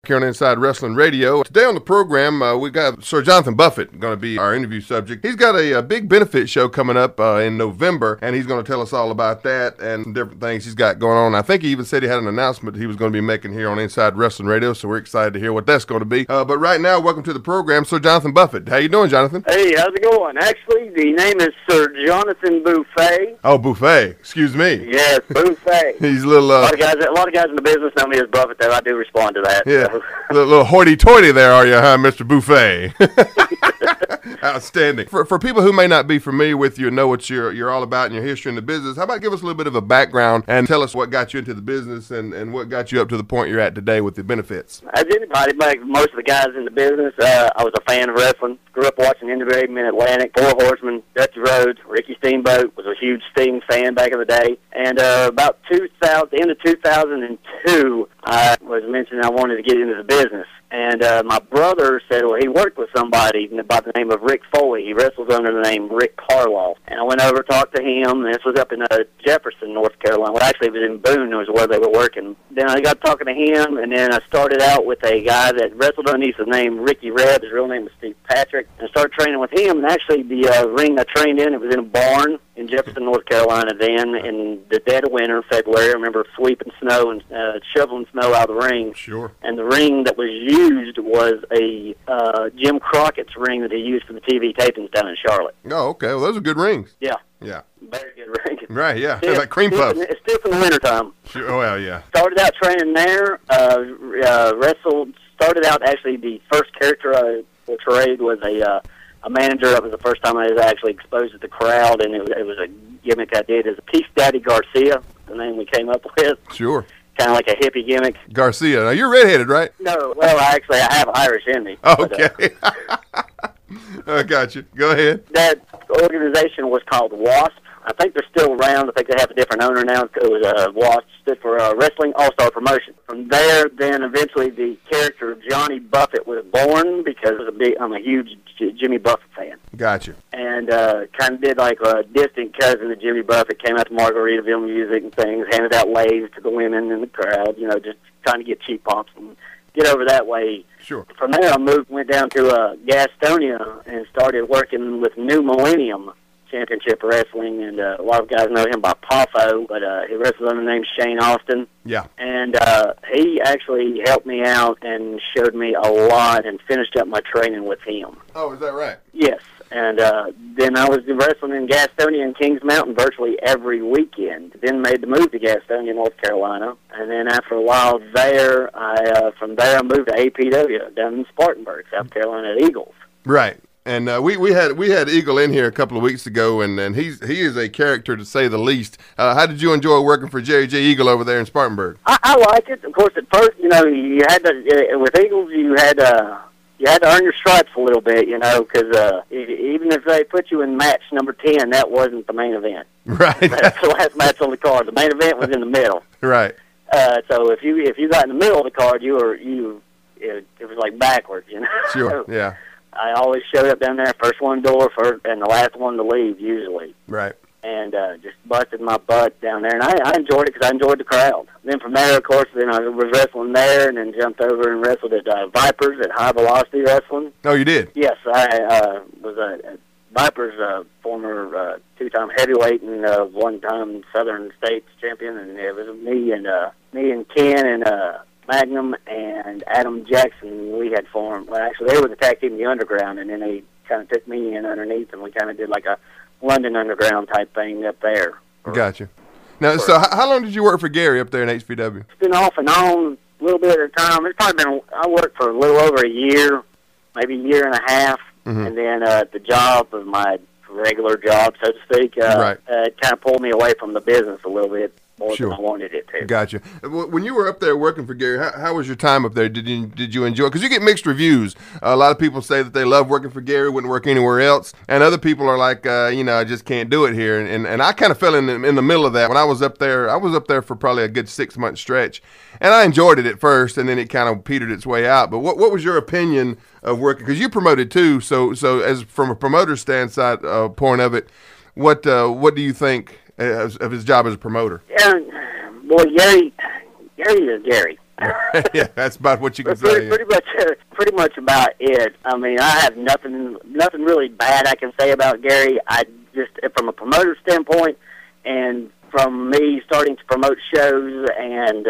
Here on Inside Wrestling Radio. Today on the program, we got Sir Jonathan Buffett going to be our interview subject. He's got a big benefit show coming up in November, and he's going to tell us all about that and different things he's got going on. I think he even said he had an announcement he was going to be making here on Inside Wrestling Radio, so we're excited to hear what that's going to be. But right now, welcome to the program, Sir Jonathan Buffett. How you doing, Jonathan? Hey, how's it going? Actually, the name is Sir Jonathan Buffett. Oh, Buffet. Excuse me. Yes, Buffett. He's a little... a lot of guys in the business know me as Buffett, though. I do respond to that. Yeah. So. A little hoity-toity there, are you, huh, Mr. Buffet? Outstanding. For people who may not be familiar with you and know what you're all about and your history in the business, how about give us a little bit of a background and tell us what got you into the business and what got you up to the point you're at today with the benefits? As anybody, like most of the guys in the business, I was a fan of wrestling. Grew up watching NWA Mid-Atlantic, Four Horsemen, Dusty Rhodes, Ricky Steamboat. Was a huge Sting fan back in the day. And about the end of 2002, I was mentioning I wanted to get into the business. And my brother said, well, he worked with somebody by the name of Rick Foley. He wrestles under the name Rick Karloff. And I went over and talked to him. This was up in Jefferson, North Carolina. Well, actually, it was in Boone, was where they were working. Then I got talking to him, and then I started out with a guy that wrestled underneath the name Ricky Reb. His real name was Steve Patrick. And I started training with him. And actually, the ring I trained in, it was in a barn in Jefferson, North Carolina then, in the dead of winter, February. I remember sweeping snow and shoveling snow out of the ring. Sure. And the ring that was used was a Jim Crockett's ring that he used for the TV tapings down in Charlotte. Oh, okay. Well, those are good rings. Yeah. Yeah. Very good ring. Right, yeah. Stiff, Like cream puffs. It's stiff in the wintertime. Sure. Oh, well, yeah. Started out training there. Started out, actually, the first character I portrayed was a manager. That was the first time I was actually exposed to the crowd, and it was a gimmick I did as a Peace Daddy Garcia, the name we came up with. Sure. Kind of like a hippie gimmick. Garcia. Now, you're redheaded, right? No, well, actually, I have Irish in me. Okay. I got you. Go ahead. That organization was called WASP. I think they're still around. I think they have a different owner now. It was WASP, stood for Wrestling All-Star Promotion. From there, then eventually the character Johnny Buffett was born because I'm a huge Jimmy Buffett fan. Gotcha. And kind of did like a distant cousin of Jimmy Buffett, came out to Margaritaville music and things, handed out lays to the women in the crowd, just trying to get cheap pops and get over that way. Sure. From there, I went down to Gastonia and started working with New Millennium Championship Wrestling, and a lot of guys know him by Poffo, but he wrestled under the name Shane Austin. Yeah. And he actually helped me out and showed me a lot and finished up my training with him. Oh, is that right? Yes. And then I was wrestling in Gastonia and Kings Mountain virtually every weekend. Then made the move to Gastonia, North Carolina. And then after a while there, from there I moved to APW down in Spartanburg, South Carolina at Eagles. Right. And we had Eagle in here a couple of weeks ago, and he is a character to say the least. How did you enjoy working for Jerry J. Eagle over there in Spartanburg? I like it. Of course, at first, you had to with Eagles, you had to earn your stripes a little bit, because even if they put you in match number 10, that wasn't the main event. Right. That's the last match on the card. The main event was in the middle. Right. So if you got in the middle of the card, it was like backwards, Sure. Yeah. I always showed up down there, first one door, and the last one to leave, usually. Right. And just busted my butt down there. And I enjoyed it because I enjoyed the crowd. Then from there, of course, then I was wrestling there and then jumped over and wrestled at Vipers at High Velocity Wrestling. Oh, you did? Yes, I was a Vipers former two-time heavyweight and one-time Southern States champion. And it was me and Ken and Magnum and Adam Jackson. We had formed. Well, actually, they were the tag team, the Underground, and then they kind of took me in underneath, and we kind of did like a London Underground type thing up there. Gotcha. Now, so how long did you work for Gary up there in HPW? It's been off and on a little bit at a time. It's probably been. I worked for a little over a year, maybe a year and a half, and then the job of my regular job, so to speak, right. It kind of pulled me away from the business a little bit. More Sure. than I wanted it to. Gotcha. When you were up there working for Gary, how was your time up there? Did you enjoy it? Because you get mixed reviews. A lot of people say that they love working for Gary, wouldn't work anywhere else. And other people are like, I just can't do it here. And I kind of fell in the middle of that. When I was up there for probably a good 6-month stretch. And I enjoyed it at first, and then it kind of petered its way out. But what was your opinion of working? Because you promoted too. So as from a promoter standpoint point of it, what do you think of his job as a promoter? Yeah, boy, Gary is Gary. Yeah, that's about what you can pretty, say. pretty much about it. I mean, I have nothing really bad I can say about Gary. I just, from a promoter standpoint, and from me starting to promote shows, and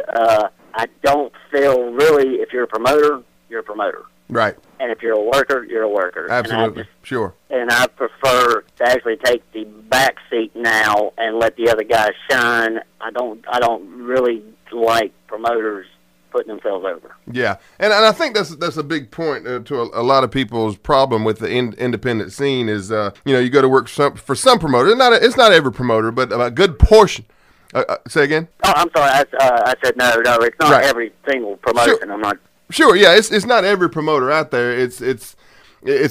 I don't feel really, if you're a promoter, you're a promoter. Right. And if you're a worker, you're a worker. Absolutely. Sure. And I prefer to actually take the back seat now and let the other guys shine. I don't really like promoters putting themselves over. Yeah, and I think that's a big point to a lot of people's problem with the independent scene is you go to work for some promoters. It's not every promoter, but a good portion. Say again? Oh, I'm sorry. I said no. It's not right. Every single promotion. Sure. I'm not. Sure. Yeah, it's not every promoter out there. It's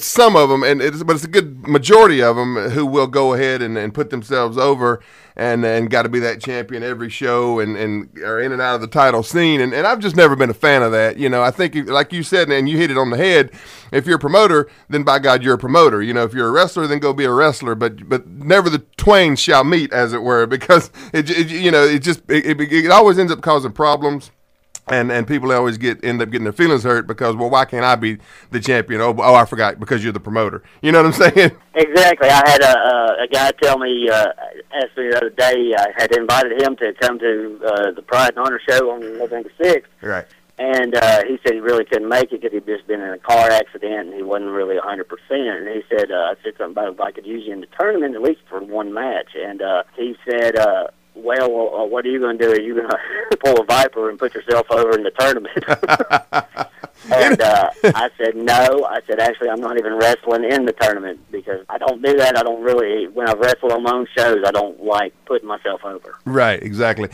some of them, but it's a good majority of them who will go ahead and put themselves over and got to be that champion every show and are in and out of the title scene. And I've just never been a fan of that. I think, like you said, and you hit it on the head, if you're a promoter, then by God, you're a promoter. If you're a wrestler, then go be a wrestler. But never the twain shall meet, as it were, because it always ends up causing problems. And people always end up getting their feelings hurt because, well, why can't I be the champion? Oh, I forgot, because you're the promoter. You know what I'm saying? Exactly. I had a guy tell me, asked me the other day, I had invited him to come to the Pride and Honor show on November 6th. Right. And he said he really couldn't make it because he'd just been in a car accident and he wasn't really 100%. And he said, I said something about if I could use you in the tournament at least for one match. And he said, well, what are you going to do? Are you going to pull a Viper and put yourself over in the tournament? And I said, no. I said, actually, I'm not even wrestling in the tournament because I don't do that. I don't really, when I wrestle on my own shows, I don't like putting myself over. Right, exactly.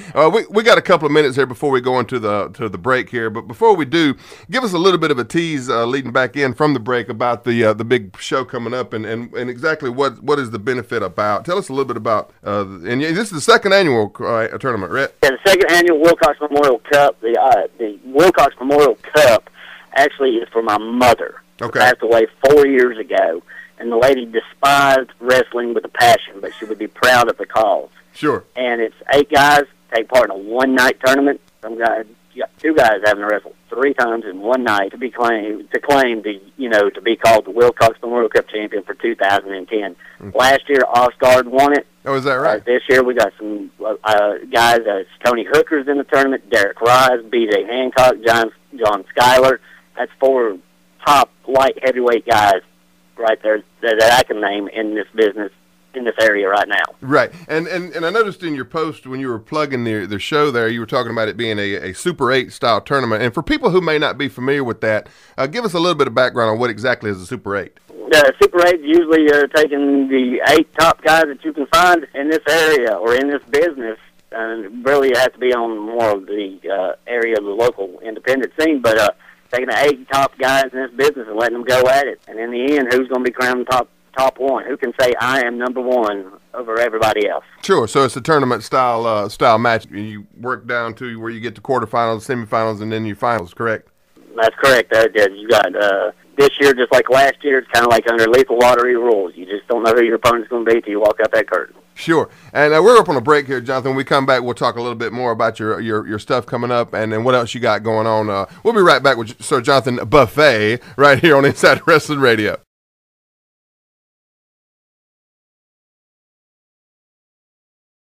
We got a couple of minutes here before we go into the break here, but before we do, give us a little bit of a tease leading back in from the break about the big show coming up and exactly what is the benefit about. Tell us a little bit about, and this is the second annual tournament, right? Yeah, the second annual Wilcox Memorial Cup. The Wilcox Memorial Cup actually is for my mother. Okay. She passed away 4 years ago, and the lady despised wrestling with a passion, but she would be proud of the cause. Sure. And it's 8 guys take part in a one-night tournament. Some guys, you got 2 guys having to wrestle 3 times in one night to claim to be called the Wilcox Memorial Cup champion for 2010. Last year, Osgard won it. Oh, is that right? This year, we got some guys. Tony Hooker's in the tournament. Derek Rise, B.J. Hancock, John Schuyler. That's 4 top light heavyweight guys right there that I can name in this business, in this area right now. Right. And I noticed in your post when you were plugging the show there, you were talking about it being a Super 8 style tournament. And for people who may not be familiar with that, give us a little bit of background on what exactly is a Super 8. Super 8 usually taking the 8 top guys that you can find in this area or in this business. And really, it has to be on more of the area of the local independent scene. But taking the 8 top guys in this business and letting them go at it. And in the end, who's going to be crowned top one? Who can say I am number one over everybody else? Sure. So it's a tournament style match. You work down to where you get to quarterfinals, semifinals, and then your finals. Correct? That's correct. You got this year, just like last year, it's kind of like under lethal lottery rules. You just don't know who your opponent's going to be till you walk out that curtain. Sure. And we're up on a break here, Jonathan. When we come back, we'll talk a little bit more about your stuff coming up and what else you got going on. We'll be right back with Sir Jonathan Buffett right here on Inside Wrestling Radio.